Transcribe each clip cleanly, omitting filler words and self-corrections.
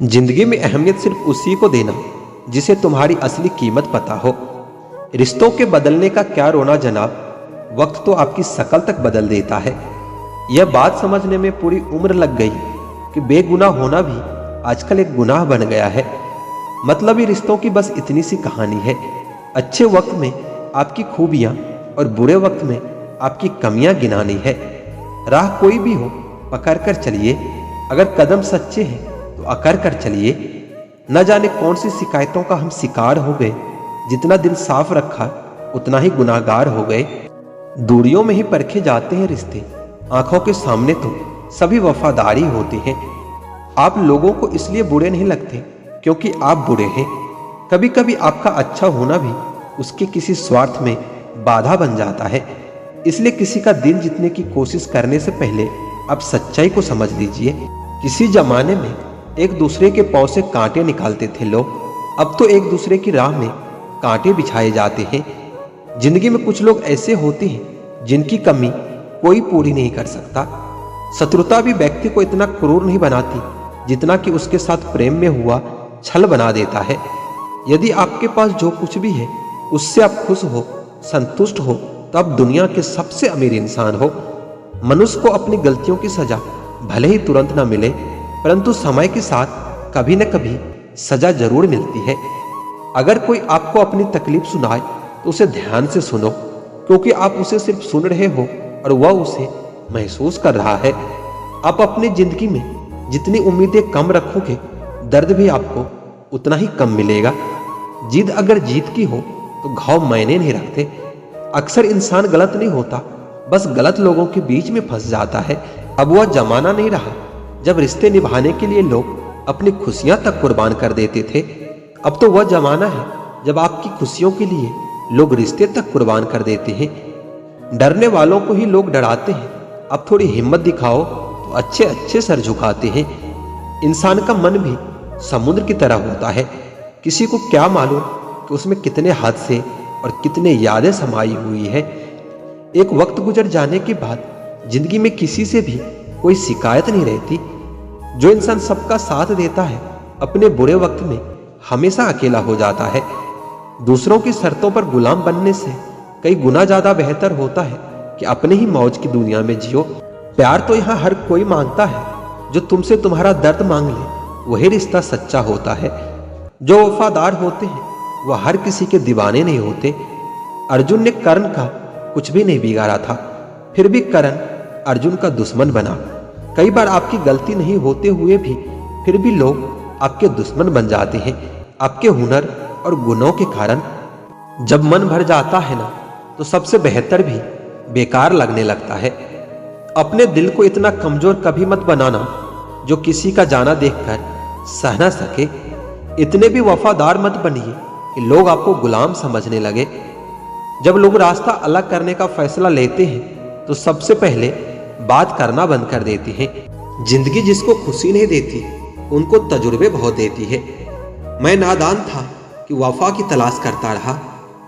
जिंदगी में अहमियत सिर्फ उसी को देना जिसे तुम्हारी असली कीमत पता हो। रिश्तों के बदलने का क्या रोना जनाब, वक्त तो आपकी शकल तक बदल देता है। यह बात समझने में पूरी उम्र लग गई कि बेगुनाह होना भी आजकल एक गुनाह बन गया है। मतलबी रिश्तों की बस इतनी सी कहानी है। अच्छे वक्त में आपकी खूबियां और बुरे वक्त में आपकी कमियां गिनानी है। राह कोई भी हो पकड़ कर चलिए, अगर कदम सच्चे हैं तो अकड़ कर चलिए। न जाने कौन सी शिकायतों का हम शिकार हो गए, जितना दिल साफ रखा उतना ही गुनाहगार हो गए। दूरियों में ही परखे जाते हैं रिश्ते, आंखों के सामने तो सभी वफादारी होते हैं। आप लोगों को इसलिए बुरे नहीं लगते क्योंकि आप बुरे हैं। कभी कभी आपका अच्छा होना भी उसके किसी स्वार्थ में बाधा बन जाता है। इसलिए किसी का दिल जीतने की कोशिश करने से पहले आप सच्चाई को समझ लीजिए। किसी जमाने में एक दूसरे के पांव से कांटे निकालते थे लोग, अब तो एक दूसरे की राह में कांटे बिछाए जाते हैं। जिंदगी में कुछ लोग ऐसे होते हैं जिनकी कमी कोई पूरी नहीं कर सकता। शत्रुता भी व्यक्ति को इतना क्रूर नहीं बनाती जितना कि उसके साथ प्रेम में हुआ छल बना देता है। यदि आपके पास जो कुछ भी है उससे आप खुश हो, संतुष्ट हो, तो आप दुनिया के सबसे अमीर इंसान हो। मनुष्य को अपनी गलतियों की सजा भले ही तुरंत ना मिले, परंतु समय के साथ कभी न कभी सजा जरूर मिलती है। अगर कोई आपको अपनी तकलीफ सुनाए तो उसे ध्यान से सुनो, क्योंकि आप उसे सिर्फ सुन रहे हो और वह उसे महसूस कर रहा है। आप अपनी जिंदगी में जितनी उम्मीदें कम रखोगे, दर्द भी आपको उतना ही कम मिलेगा। जिद अगर जीत की हो तो घाव मायने नहीं रखते। अक्सर इंसान गलत नहीं होता, बस गलत लोगों के बीच में फंस जाता है। अब वह जमाना नहीं रहा जब रिश्ते निभाने के लिए लोग अपनी खुशियां तक कुर्बान कर देते थे। अब तो वह जमाना है जब आपकी खुशियों के लिए लोग रिश्ते तक कुर्बान कर देते हैं। डरने वालों को ही लोग डराते हैं। अब थोड़ी हिम्मत दिखाओ तो अच्छे अच्छे सर झुकाते हैं। इंसान का मन भी समुद्र की तरह होता है। किसी को क्या मालूम कि उसमें कितने हादसे और कितने यादें समाई हुई है। एक वक्त गुजर जाने के बाद जिंदगी में किसी से भी कोई शिकायत नहीं रहती। जो इंसान सबका साथ देता है अपने बुरे वक्त में हमेशा अकेला हो जाता है। दूसरों की शर्तों पर गुलाम बनने से कई गुना ज्यादा बेहतर होता है कि अपने ही मौज की दुनिया में जियो। प्यार तो यहाँ हर कोई मांगता है, जो तुमसे तुम्हारा दर्द मांग ले वही रिश्ता सच्चा होता है। जो वफादार होते हैं वह हर किसी के दीवाने नहीं होते। अर्जुन ने कर्ण का कुछ भी नहीं बिगाड़ा था, फिर भी कर्ण अर्जुन का दुश्मन बना। कई बार आपकी गलती नहीं होते हुए भी फिर भी लोग आपके दुश्मन बन जाते हैं, आपके हुनर और गुणों के कारण। जब मन भर जाता है ना, तो सबसे बेहतर भी बेकार लगने लगता है। अपने दिल को इतना कमजोर कभी मत बनाना जो किसी का जाना देखकर सह ना सके। इतने भी वफादार मत बनिए कि लोग आपको गुलाम समझने लगे। जब लोग रास्ता अलग करने का फैसला लेते हैं तो सबसे पहले बात करना बंद कर देते हैं। जिंदगी जिसको खुशी नहीं देती उनको तजुर्बे बहुत देती है। मैं नादान था कि वफा की तलाश करता रहा,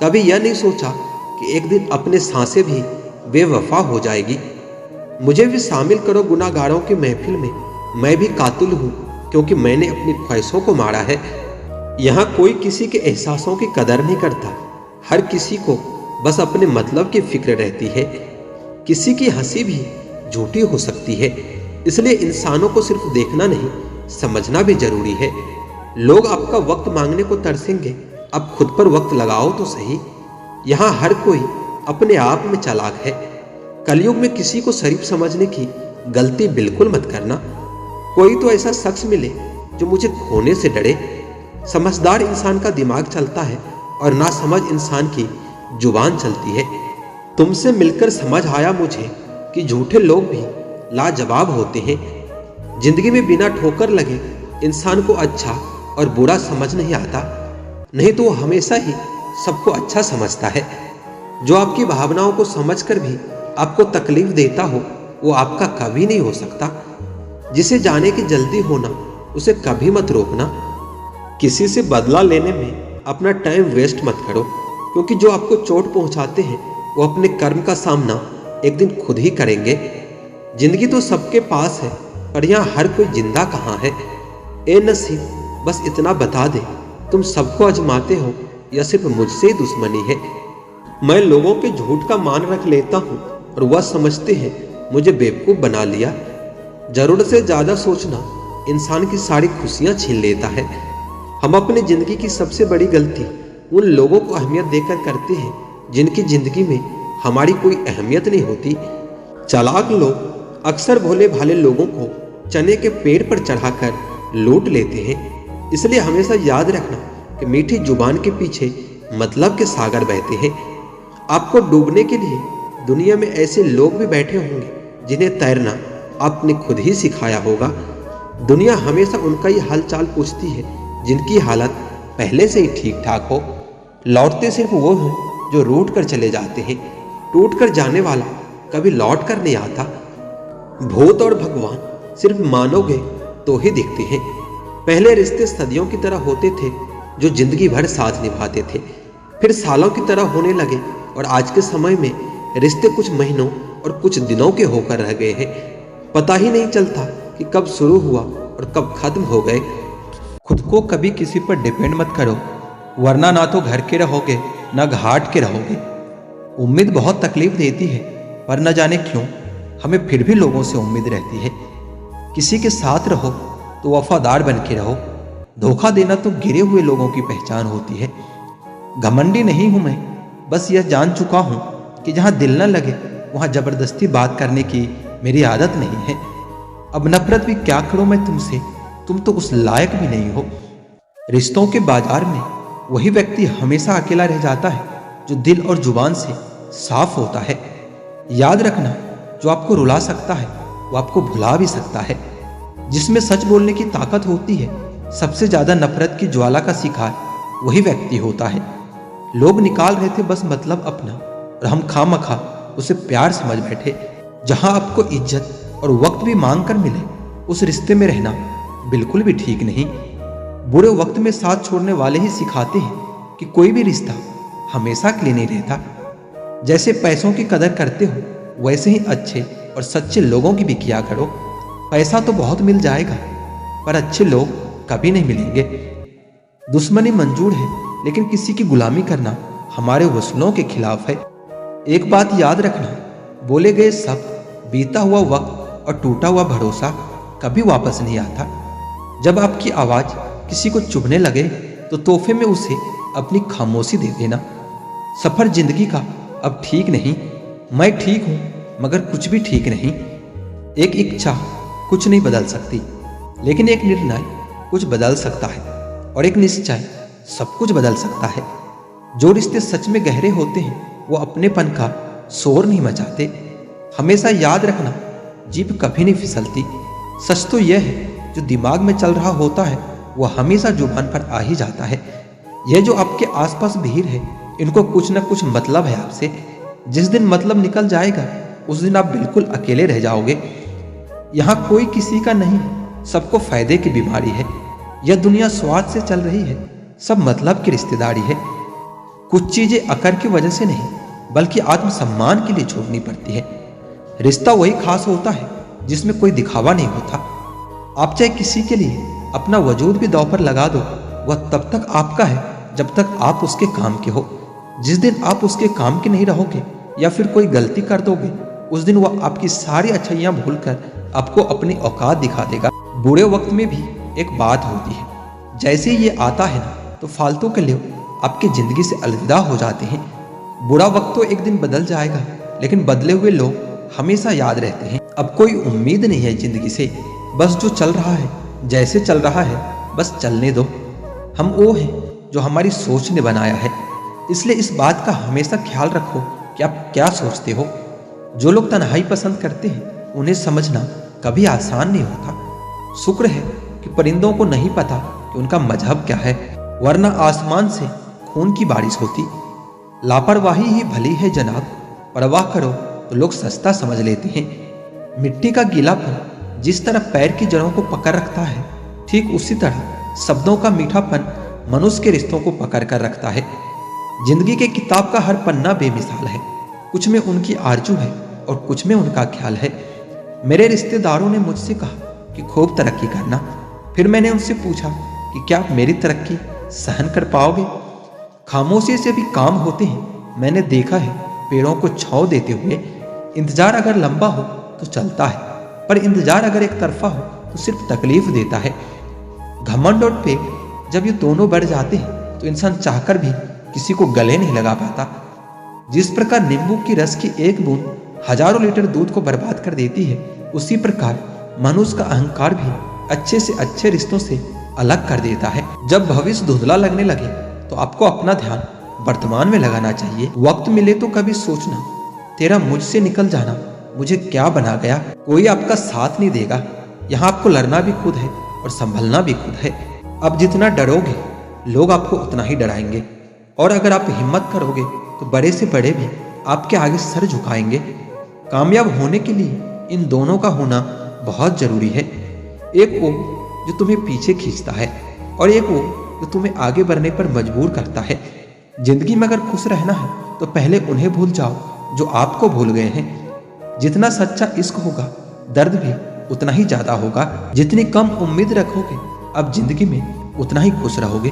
कभी यह नहीं सोचा कि एक दिन अपने सांसें भी बेवफा हो जाएगी। मुझे भी शामिल करो गुनाहगारों की महफिल में। मैं भी कातिल हूँ क्योंकि मैंने अपनी ख्वाहिशों को मारा है। यहाँ कोई किसी के एहसासों की कदर नहीं करता। हर किसी को बस अपने मतलब की फिक्र रहती है। किसी की हंसी भी झूठी हो सकती है, इसलिए इंसानों को सिर्फ देखना नहीं समझना भी जरूरी है। लोग आपका वक्त मांगने को तरसेंगे, अब खुद पर वक्त लगाओ तो सही। यहाँ हर कोई अपने आप में चालाक है। कलयुग में किसी को शरीफ समझने की गलती बिल्कुल मत करना। कोई तो ऐसा शख्स मिले जो मुझे खोने से डरे। समझदार इंसान का दिमाग चलता है और नासमझ इंसान की जुबान चलती है। तुमसे मिलकर समझ आया मुझे कि झूठे लोग भी लाजवाब होते हैं। जिंदगी में बिना ठोकर लगे इंसान को अच्छा और बुरा समझ नहीं आता, नहीं तो वो हमेशा ही सबको अच्छा समझता है। जो आपकी भावनाओं को समझकर भी आपको तकलीफ देता हो वो आपका कभी नहीं हो सकता। जिसे जाने की जल्दी होना उसे कभी मत रोकना। किसी से बदला लेने में अपना टाइम वेस्ट मत करो, क्योंकि जो आपको चोट पहुंचाते हैं वो अपने कर्म का सामना एक दिन खुद ही करेंगे। जिंदगी तो सबके पास है, पर यहाँ हर कोई जिंदा कहाँ है। ए नसीब, बस इतना बता दे, तुम सबको आजमाते हो या सिर्फ मुझसे ही दुश्मनी है? मैं लोगों के झूठ का मान रख लेता हूँ और वह समझते हैं मुझे बेवकूफ़ बना लिया। जरूरत से ज़्यादा सोचना इंसान की सारी खुशियाँ छीन लेता है। हम अपनी ज़िंदगी की सबसे बड़ी गलती उन लोगों को अहमियत देकर करते हैं जिनकी ज़िंदगी में हमारी कोई अहमियत नहीं होती। चालाक लोग अक्सर भोले भाले लोगों को चने के पेड़ पर चढ़ाकर लूट लेते हैं। इसलिए हमेशा याद रखना कि मीठी जुबान के पीछे मतलब के सागर बहते हैं। आपको डूबने के लिए दुनिया में ऐसे लोग भी बैठे होंगे जिन्हें तैरना आपने खुद ही सिखाया होगा। दुनिया हमेशा उनका ही हालचाल पूछती है जिनकी हालत पहले से ही ठीक ठाक हो। लौटते सिर्फ वो हैं जो रूठ कर चले जाते हैं। टूट कर जाने वाला कभी लौट कर नहीं आता। भूत और भगवान सिर्फ मानोगे तो ही दिखते हैं। पहले रिश्ते सदियों की तरह होते थे जो जिंदगी भर साथ निभाते थे, फिर सालों की तरह होने लगे और आज के समय में रिश्ते कुछ महीनों और कुछ दिनों के होकर रह गए हैं। पता ही नहीं चलता कि कब शुरू हुआ और कब खत्म हो गए। खुद को कभी किसी पर डिपेंड मत करो, वरना ना तो घर के रहोगे ना घाट के रहोगे। उम्मीद बहुत तकलीफ देती है, पर न जाने क्यों हमें फिर भी लोगों से उम्मीद रहती है। किसी के साथ रहो तो वफादार बन के रहो। धोखा देना तो गिरे हुए लोगों की पहचान होती है। घमंडी नहीं हूं मैं, बस यह जान चुका हूं कि जहां दिल न लगे वहां जबरदस्ती बात करने की मेरी आदत नहीं है। अब नफरत भी क्या करूं मैं तुमसे, तुम तो उस लायक भी नहीं हो। रिश्तों के बाजार में वही व्यक्ति हमेशा अकेला रह जाता है जो दिल और जुबान से साफ होता है। याद रखना, जो आपको रुला सकता है वो आपको भुला भी सकता है। जिसमें सच बोलने की ताकत होती है, सबसे ज्यादा नफरत की ज्वाला का शिकार वही व्यक्ति होता है। लोग निकाल रहे थे बस मतलब अपना, और हम खामखा उसे प्यार समझ बैठे। जहां आपको इज्जत और वक्त भी मांग कर मिले, उस रिश्ते में रहना बिल्कुल भी ठीक नहीं। बुरे वक्त में साथ छोड़ने वाले ही सिखाते हैं कि कोई भी रिश्ता हमेशा के लिए नहीं रहता। जैसे पैसों की कदर करते हो, वैसे ही अच्छे और सच्चे लोगों की भी किया करो। पैसा तो बहुत मिल जाएगा, पर अच्छे लोग कभी नहीं मिलेंगे। दुश्मनी मंजूर है, लेकिन किसी की गुलामी करना हमारे वसूलों के खिलाफ है। एक बात याद रखना, बोले गए शब्द, बीता हुआ वक्त और टूटा हुआ भरोसा कभी वापस नहीं आता। जब आपकी आवाज किसी को चुभने लगे तो तोहफे में उसे अपनी खामोशी दे देना। सफर जिंदगी का अब ठीक नहीं। मैं ठीक हूं मगर कुछ भी ठीक नहीं। एक इच्छा कुछ नहीं बदल सकती, लेकिन एक निर्णय कुछ बदल सकता है, और एक निश्चय सब कुछ बदल सकता है। जो रिश्ते सच में गहरे होते हैं वो अपनेपन का शोर नहीं मचाते। हमेशा याद रखना, जीभ कभी नहीं फिसलती। सच तो यह है, जो दिमाग में चल रहा होता है वह हमेशा जुबान पर आ ही जाता है। यह जो आपके आसपास भीड़ है, इनको कुछ न कुछ मतलब है आपसे। जिस दिन मतलब निकल जाएगा उस दिन आप बिल्कुल अकेले रह जाओगे। यहाँ कोई किसी का नहीं, सबको फायदे की बीमारी है। यह दुनिया स्वार्थ से चल रही है, सब मतलब की रिश्तेदारी है। कुछ चीजें अकड़ की वजह से नहीं, बल्कि आत्मसम्मान के लिए छोड़नी पड़ती है। रिश्ता वही खास होता है जिसमें कोई दिखावा नहीं होता। आप चाहे किसी के लिए अपना वजूद भी दांव पर लगा दो, वह तब तक आपका है जब तक आप उसके काम के हो। जिस दिन आप उसके काम के नहीं रहोगे या फिर कोई गलती कर दोगे, उस दिन वह आपकी सारी अच्छाइयां भूलकर आपको अपनी औकात दिखा देगा। बुरे वक्त में भी एक बात होती है, जैसे ही ये आता है ना, तो फालतू के लोग आपकी जिंदगी से अलविदा हो जाते हैं। बुरा वक्त तो एक दिन बदल जाएगा, लेकिन बदले हुए लोग हमेशा याद रहते हैं। अब कोई उम्मीद नहीं है जिंदगी से, बस जो चल रहा है, जैसे चल रहा है, बस चलने दो। हम वो हैं जो हमारी सोच ने बनाया है, इसलिए इस बात का हमेशा ख्याल रखो कि आप क्या सोचते हो। जो लोग तन्हाई पसंद करते हैं, उन्हें समझना कभी आसान नहीं होता। शुक्र है कि परिंदों को नहीं पता कि उनका मजहब क्या है, वरना आसमान से खून की बारिश होती। लापरवाही ही भली है जनाब, परवाह करो तो लोग सस्ता समझ लेते हैं। मिट्टी का गीलापन जिस तरह पैर की जड़ों को पकड़ रखता है, ठीक उसी तरह शब्दों का मीठापन मनुष्य के रिश्तों को पकड़ कर रखता है। जिंदगी के किताब का हर पन्ना बेमिसाल है, कुछ में उनकी आरजू है और कुछ में उनका ख्याल है। मेरे रिश्तेदारों ने मुझसे कहा कि खूब तरक्की करना, फिर मैंने उनसे पूछा कि क्या आप मेरी तरक्की सहन कर पाओगे? खामोशी से भी काम होते हैं। मैंने देखा है पेड़ों को छांव देते हुए। इंतजार अगर लंबा हो तो चलता है, पर इंतजार अगर एक तरफा हो तो सिर्फ तकलीफ देता है। घमंड और पेट जब ये दोनों बढ़ जाते हैं तो इंसान चाहकर भी किसी को गले नहीं लगा पाता। जिस प्रकार नींबू की रस की एक बूंद हजारों लीटर दूध को बर्बाद कर देती है, उसी प्रकार मनुष्य का अहंकार भी अच्छे से अच्छे रिश्तों से अलग कर देता है। जब भविष्य धुंधला लगने लगे तो आपको अपना ध्यान वर्तमान में लगाना चाहिए। वक्त मिले तो कभी सोचना, तेरा मुझसे निकल जाना मुझे क्या बना गया। कोई आपका साथ नहीं देगा। यहाँ आपको लड़ना भी खुद है और संभलना भी खुद है। अब जितना डरोगे लोग आपको उतना ही डराएंगे, और अगर आप हिम्मत करोगे तो बड़े से बड़े भी आपके आगे सर झुकाएंगे। कामयाब होने के लिए इन दोनों का होना बहुत जरूरी है। एक वो जो तुम्हें पीछे खींचता है, और एक वो जो तुम्हें आगे बढ़ने पर मजबूर करता है। जिंदगी में अगर खुश रहना है तो पहले उन्हें भूल जाओ जो आपको भूल गए हैं। जितना सच्चा इश्क होगा दर्द भी उतना ही ज्यादा होगा। जितनी कम उम्मीद रखोगे अब जिंदगी में उतना ही खुश रहोगे।